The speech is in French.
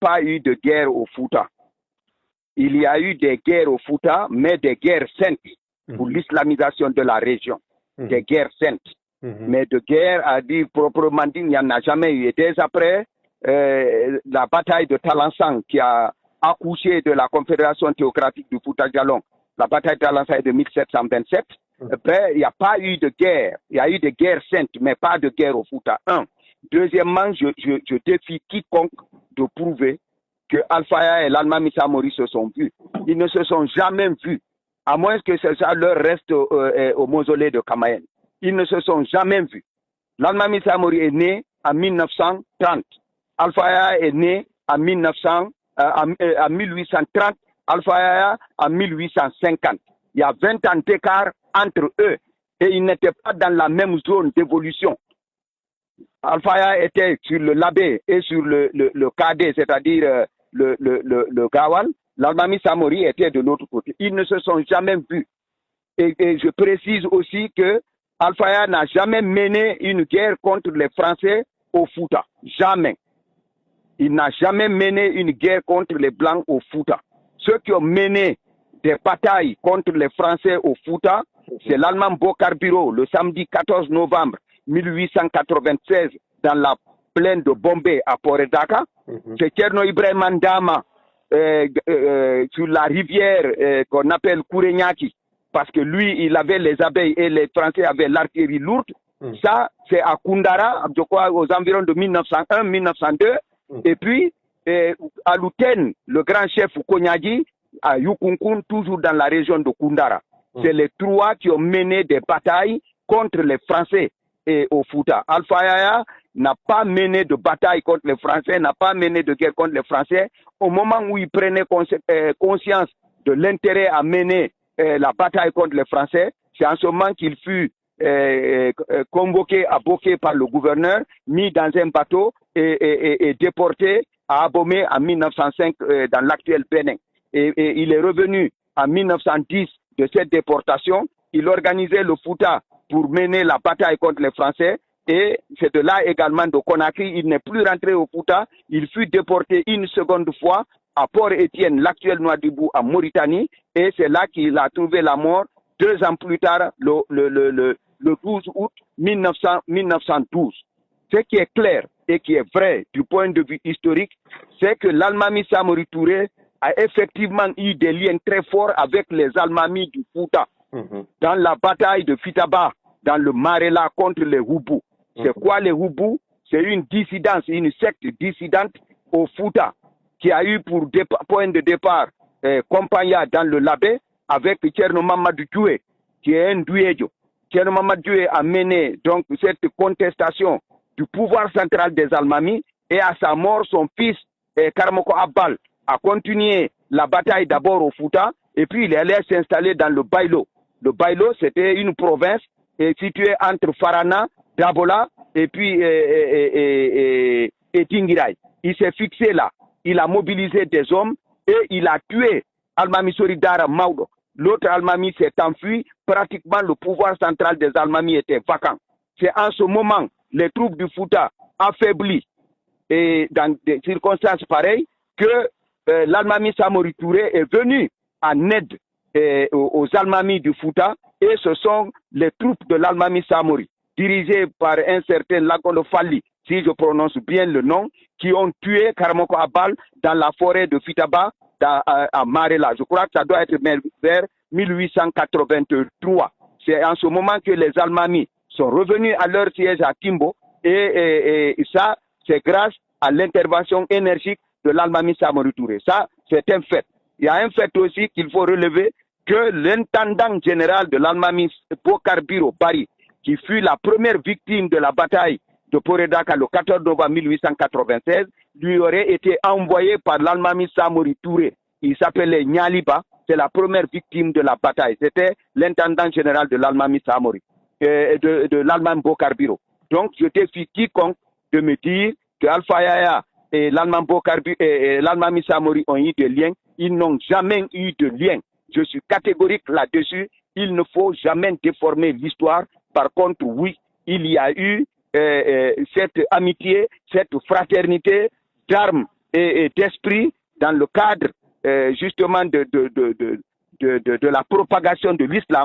pas eu de guerre au Fouta. Il y a eu des guerres au Fouta, mais des guerres saintes pour l'islamisation de la région. Des guerres saintes. Mais de guerre, à dire proprement dit, il n'y en a jamais eu. Et dès après la bataille de Talansang qui a accouché de la Confédération théocratique du Fouta-Djallon, la bataille de Talansang est de 1727, il n'y a pas eu de guerre. Il y a eu des guerres saintes, mais pas de guerre au Fouta. Un. Deuxièmement, je défie quiconque de prouver que Alfaya et l'Almami Samori se sont vus. Ils ne se sont jamais vus, à moins que ça leur reste au mausolée de Kamayen. Ils ne se sont jamais vus. L'Almami Samori est né en 1930. Alfaya est né en 1830. Alfaya en 1850. Il y a 20 ans d'écart entre eux et ils n'étaient pas dans la même zone d'évolution. Alfaya était sur le Labé et sur le Kadé, c'est-à-dire le Gawal. L'Almami Samori était de l'autre côté. Ils ne se sont jamais vus. Et je précise aussi que Alfaya n'a jamais mené une guerre contre les Français au Fouta. Jamais. Il n'a jamais mené une guerre contre les Blancs au Fouta. Ceux qui ont mené des batailles contre les Français au Fouta, c'est l'Allemand Bokar Biro, le samedi 14 novembre 1896, dans la plaine de Bombay à Poredaka. C'est Tcherno Ibrahim Ndama sur la rivière qu'on appelle Kourenyaki, parce que lui, il avait les abeilles et les Français avaient l'artillerie lourde. Ça, c'est à Koundara, je crois, aux environs de 1901-1902. Et puis, à Louten, le grand chef Konyadi, à Yukunkun, toujours dans la région de Koundara. C'est les trois qui ont mené des batailles contre les Français et au Fouta. Alpha Yaya n'a pas mené de bataille contre les Français, n'a pas mené de guerre contre les Français. Au moment où il prenait conscience de l'intérêt à mener la bataille contre les Français, c'est en ce moment qu'il fut convoqué à Boké par le gouverneur, mis dans un bateau et déporté à Abomey en 1905 dans l'actuel Bénin. Et il est revenu en 1910 de cette déportation. Il organisait le Fouta pour mener la bataille contre les Français. Et c'est de là également de Conakry. Il n'est plus rentré au Fouta. Il fut déporté une seconde fois à Port-Étienne, l'actuel Nouadhibou, en Mauritanie. Et c'est là qu'il a trouvé la mort 2 ans plus tard, le 12 août 1912. Ce qui est clair et qui est vrai du point de vue historique, c'est que l'Almami Samori Touré a effectivement eu des liens très forts avec les Almamis du Fouta. Dans la bataille de Fitaba, dans le Marela contre les Houbous. C'est quoi les Houbous? C'est une dissidence, une secte dissidente au Fouta qui a eu pour point de départ Compagna dans le Labé avec Tcherno Mamadou Djoué, qui est un Douédio. Tcherno Mamadou Djoué a mené donc cette contestation du pouvoir central des Almamis et à sa mort, son fils Karamoko Abbal a continué la bataille d'abord au Fouta et puis il est allé s'installer dans le Baïlo. Le Baïlo, c'était une province située entre Farana, Dabola et puis Tingirai. Il s'est fixé là. Il a mobilisé des hommes et il a tué Almami Soridara Maudo. L'autre Almami s'est enfui. Pratiquement, le pouvoir central des Almamis était vacant. C'est en ce moment, les troupes du Fouta affaiblies et dans des circonstances pareilles que l'Almami Samori Touré est venu en aide aux Almamis du Fouta et ce sont les troupes de l'Almami Samori dirigées par un certain Lagono Falli, si je prononce bien le nom, qui ont tué Karamoko Abbal dans la forêt de Fitaba à Marela. Je crois que ça doit être vers 1883. C'est en ce moment que les Almamis sont revenus à leur siège à Kimbo et ça, c'est grâce à l'intervention énergique de l'Almami Samori Touré. Ça, c'est un fait. Il y a un fait aussi qu'il faut relever, que l'intendant général de l'Almami Bokar Biro Paris, qui fut la première victime de la bataille de Poredaka le 14 novembre 1896, lui aurait été envoyé par l'Almami Samori Touré. Il s'appelait Nyaliba, c'est la première victime de la bataille. C'était l'intendant général de l'Almami Samori, de l'Almami Bokar Biro. Donc, je défie quiconque de me dire que Alpha Yaya et l'Almami Bokar Biro et l'Almami Samori ont eu des liens. Ils n'ont jamais eu de lien. Je suis catégorique là-dessus. Il ne faut jamais déformer l'histoire. Par contre, oui, il y a eu cette amitié, cette fraternité d'armes et d'esprit dans le cadre justement de la propagation de l'islam.